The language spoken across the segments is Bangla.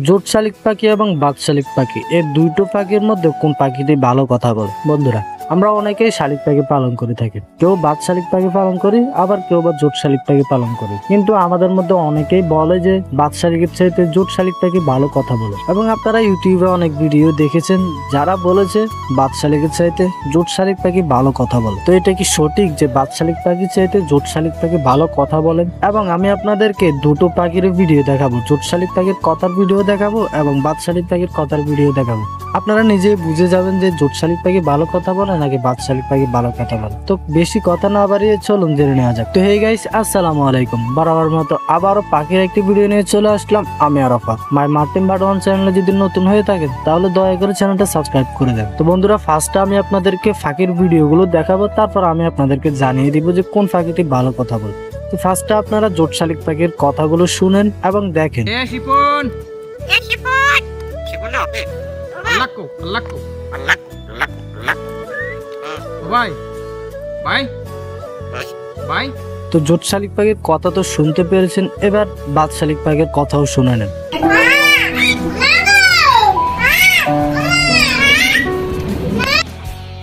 জোট শালিক পাখি এবং বাদ শালিক পাখি এই দুটো পাখির মধ্যে কোন পাখিটি ভালো কথা বলে? বন্ধুরা, আমরা অনেকেই শালিক পাখি পালন করে থাকি, কেউ বাদ শালিক পাখি পালন করি, আবার কেউ বা জোট শালিক পাখি পালন করি। কিন্তু আমাদের মধ্যে অনেকেই বলে যে বাদ শালিকের চাইতে জোট শালিক পাখি ভালো কথা বলে, এবং আপনারা ইউটিউবে অনেক ভিডিও দেখেছেন যারা বলেছে বাদ শালিকের চাইতে জোট শালিক পাখি ভালো কথা বলে। তো এটা কি সঠিক যে বাদ শালিক পাখির চাইতে জোট শালিক পাখি ভালো কথা বলেন? এবং আমি আপনাদেরকে দুটো পাখির ভিডিও দেখাবো, জোট শালিক পাখির কথার ভিডিও দেখাবো এবং বাদ শালিক পাখির কথার ভিডিও দেখাবো। আপনারা নিজেই বুঝে যাবেন যে জোট শালিক পাখি ভালো কথা বলে নাকি বাদ শালিক পাখি ভালো কথা বলে। তো বেশি কথা না বাড়িয়ে চলুন জেনে নেওয়া যাক। তো হে গাইস, আসসালামু আলাইকুম। বরাবর মতো আবারও পাখির একটি ভিডিও নিয়ে চলে আসলাম আমি আরাফাত। মাই মার্টিন বার্ড ওয়ান চ্যানেলে যদি নতুন হয়ে থাকেন তাহলে দয়া করে চ্যানেলটা সাবস্ক্রাইব করে দেন। তো বন্ধুরা, ফার্স্টে আমি আপনাদেরকে পাখির ভিডিওগুলো দেখাবো, তারপর আমি আপনাদেরকে জানিয়ে দিব যে কোন পাখিটি ভালো কথা বলে। তো ফার্স্টে আপনারা জোট শালিক পাখির কথাগুলো শুনেন এবং দেখেন। তো জোট শালিক পাখির কথা তো শুনতে পেরেছেন, এবার বাদ শালিক পাখির কথাও শুনে নেন।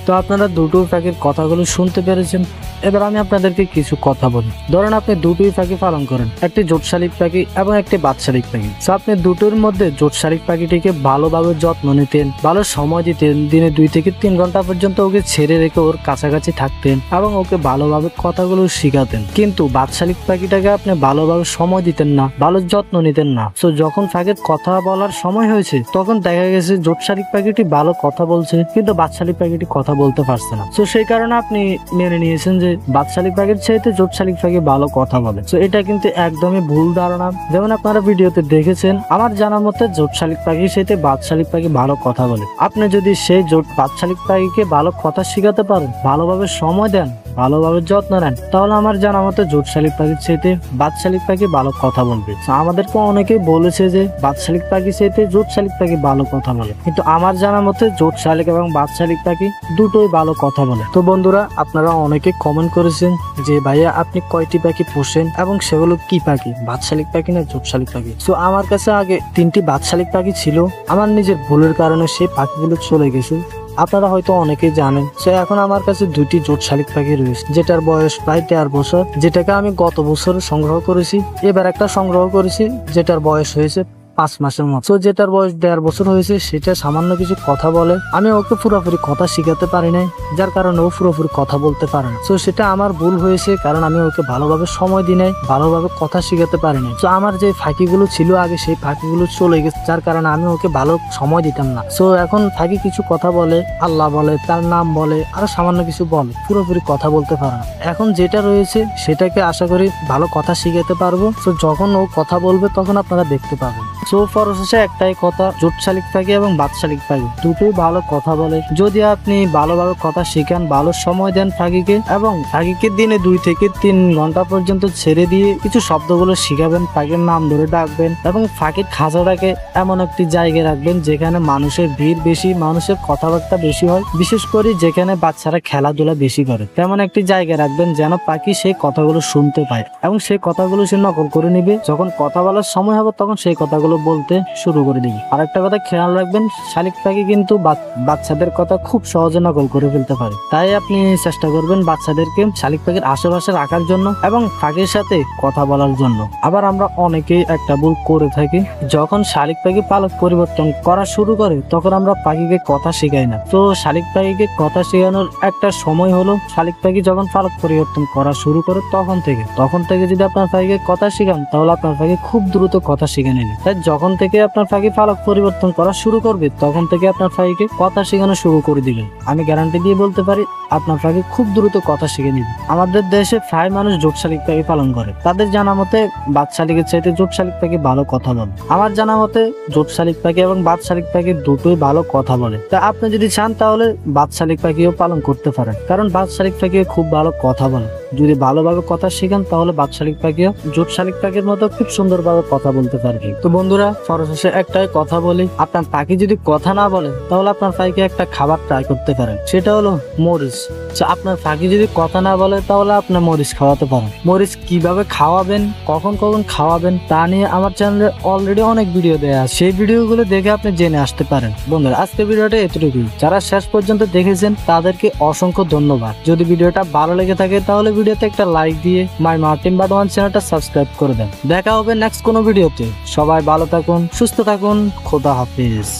তো আপনারা দুটো পাখির কথাগুলো শুনতে পেরেছেন, এবার আমি আপনাদেরকে কিছু কথা বলি। ধরেন আপনি দুটোই পাখি পালন করেন, একটি জোট শালিক পাখি এবং একটি বাদ শালিক পাখি। তো আপনি দুটোর মধ্যে জোট শালিক পাখিটিকে ভালোভাবে যত্ন নিতেন, ভালো সময় দিতেন, দিনে 2 থেকে 3 ঘন্টা পর্যন্ত ওকে ছেড়ে রেখে ওর কাছাকাছি থাকতেন এবং ওকে ভালোভাবে কথাগুলো শিখাতেন। কিন্তু বাদ শালিক পাখিটাকে আপনি ভালোভাবে সময় দিতেন না, ভালো যত্ন নিতেন না। তো যখন পাখির কথা বলার সময় হয়েছে তখন দেখা গেছে জোট শালিক পাখিটি ভালো কথা বলছে কিন্তু বাদ শালিক পাখিটি কথা বলতে পারছে না। তো সেই কারণে আপনি মেনে নিয়েছেন যে বাদ শালিক পাখির চাইতে জোট শালিক পাখি ভালো কথা বলে। তো এটা কিন্তু একদমই ভুল ধারণা। যেমন আপনারা ভিডিওতে দেখেছেন, আমার জানার মতে জোট শালিক পাখির চাইতে বাদ শালিক পাখি ভালো কথা বলে। আপনি যদি সেই বাদ শালিক পাখিকে ভালো কথা শিখাতে পারেন, ভালোভাবে সময় দেন, ভালোভাবে যত্ন নেন, তাহলে আমার জানা মতে জোট শালিক পাখির চাইতে বাদ শালিক পাখি ভালো কথা বলবে। আমাদেরকে অনেকেই বলেছে যে বাদ শালিক পাখির চাইতে জোট শালিক পাখি ভালো কথা বলে, কিন্তু আমার জানা মতে জোট শালিক এবং বাদ শালিক পাখি দুটোই ভালো কথা বলে। তো বন্ধুরা, আপনারা অনেকে কমেন্ট করেছেন যে ভাইয়া আপনি কয়টি পাখি পোষেন এবং সেগুলো কি পাখি, বাদ শালিক পাখি না জোট শালিক পাখি? তো আমার কাছে আগে 3টি বাদ শালিক পাখি ছিল, আমার নিজের ভুলের কারণে সেই পাখিগুলো চলে গেছে। আপনারা হয়তো অনেকেই জানেন। সে এখন আমার কাছে 2টি জোট শালিক পাখি রয়েছে, যেটার বয়স প্রায় 13 বছর, যেটাকে আমি গত বছর সংগ্রহ করেছি। এবার একটা সংগ্রহ করেছি যেটার বয়স হয়েছে 5 মাসের মতো। যেটার বয়স 1.5 বছর হয়েছে, সেটা সামান্য কিছু কথা বলে। আমি ওকে পুরোপুরি কথা শিখাতে পারি নাই, যার কারণে ও পুরোপুরি কথা বলতে পারে না। তো সেটা আমার ভুল হয়েছে, কারণ আমি ওকে ভালোভাবে সময় দিই নাই, ভালোভাবে কথা শিখাতে পারি নাই। তো আমার যে ফাঁকিগুলো ছিল আগে, সেই ফাঁকিগুলো চলে গেছে, যার কারণে আমি ওকে ভালো সময় দিতাম না। তো এখন ফাঁকি কিছু কথা বলে, আল্লাহ বলে, তার নাম বলে, আরো সামান্য কিছু বলে, পুরোপুরি কথা বলতে পারে না। এখন যেটা রয়েছে সেটাকে আশা করি ভালো কথা শিখাতে পারবো। তো যখন ও কথা বলবে তখন আপনারা দেখতে পাবেন। সো ফরসে একটাই কথা, জোট শালিক পাখি এবং বাদ শালিক পাখি দুটোই ভালো কথা বলে। যদি আপনি ভালোভাবে কথা শিখান, ভালো সময় দেন পাখিকে, এবং পাখিকে দিনে 2 থেকে 3 ঘন্টা পর্যন্ত ছেড়ে দিয়ে কিছু শব্দগুলো শিখাবেন, পাখির নাম ধরে ডাকবেন এবং পাখির খাঁচাটাকে এমন একটি জায়গায় রাখবেন যেখানে মানুষের ভিড় বেশি, মানুষের কথাবার্তা বেশি হয়, বিশেষ করে যেখানে বাচ্চারা খেলাধুলা বেশি করে, তেমন একটি জায়গায় রাখবেন যেন পাখি সেই কথাগুলো শুনতে পায় এবং সেই কথাগুলো সে নকল করে নিবে। যখন কথা বলার সময় হবে তখন সেই কথাগুলো বলতে শুরু করে দিবি। আর একটা কথা খেয়াল রাখবেন, শালিক পাখি কিন্তু বাচ্চাদের কথা খুব সহজে নকল করে ফেলতে পারে। তাই আপনি চেষ্টা করবেন বাচ্চাদেরকে শালিক পাখির আশেপাশে রাখার জন্য এবং পাখির সাথে কথা বলার জন্য। আবার আমরা অনেকেই একটা ভুল করে থাকি, যখন শালিক পাখি পালক পরিবর্তন করা শুরু করে তখন আমরা পাখিকে কথা শেখাই না। তো শালিক পাখিকে কথা শেখানোর একটা সময় হলো শালিক পাখি যখন পালক পরিবর্তন করা শুরু করে তখন থেকে যদি আপনার পাখিকে কথা শেখান তাহলে আপনার পাখি খুব দ্রুত কথা শিখে নেবে। তাই যখন থেকে আপনার পাখি পালক পরিবর্তন করা শুরু করবে তখন থেকে আপনার পাখিকে কথা শেখানো শুরু করে দিবেন। আমি গ্যারান্টি দিয়ে বলতে পারি আপনার পাখি খুব দ্রুত কথা শিখে নিবে। আমাদের দেশে প্রায় মানুষ জোট শালিক পাখি পালন করে, তাদের জানা মতে বাদ শালিকের চাইতে জোট শালিক পাখি ভালো কথা বলে। আমার জানা মতে জোট শালিক পাখি এবং বাদ শালিক পাখি দুটোই ভালো কথা বলে। তা আপনি যদি চান তাহলে বাদ শালিক পাখিও পালন করতে পারেন, কারণ বাদ শালিক পাখি খুব ভালো কথা বলে। যদি ভালোভাবে কথা শিখেন তাহলে বাদ শালিক পাখিও জোট শালিক পাখির মতো খুব সুন্দরভাবে কথা বলতে পারবে। তো বন্ধুরা, সর্বশেষে একটাই কথা বলি, আপনার পাখি যদি কথা না বলে তাহলে আপনার পাখিকে একটা খাবার ট্রাই করতে পারেন, সেটা হলো মরিচ। তো আপনার পাখি যদি কথা না বলে তাহলে আপনি মরিচ খাওয়াতে পারেন। মরিচ কিভাবে খাওয়াবেন, কখন কখন খাওয়াবেন তা নিয়ে আমার চ্যানেলে অলরেডি অনেক ভিডিও দেয়া আছে, সেই ভিডিওগুলো দেখে আপনি জেনে আসতে পারেন। বন্ধুরা আজকের ভিডিওটা এতটুকুই, যারা শেষ পর্যন্ত দেখেছেন তাদেরকে অসংখ্য ধন্যবাদ। যদি ভিডিওটা ভালো লেগে থাকে তাহলে ভিডিওতে একটা লাইক দিয়ে মাই মার্টিন বার্ড 1 চ্যানেলটা সাবস্ক্রাইব করে দেন। দেখা হবে নেক্সট কোনো ভিডিওতে। সবাই ভালো থাকুন, সুস্থ থাকুন, খোদা হাফেজ।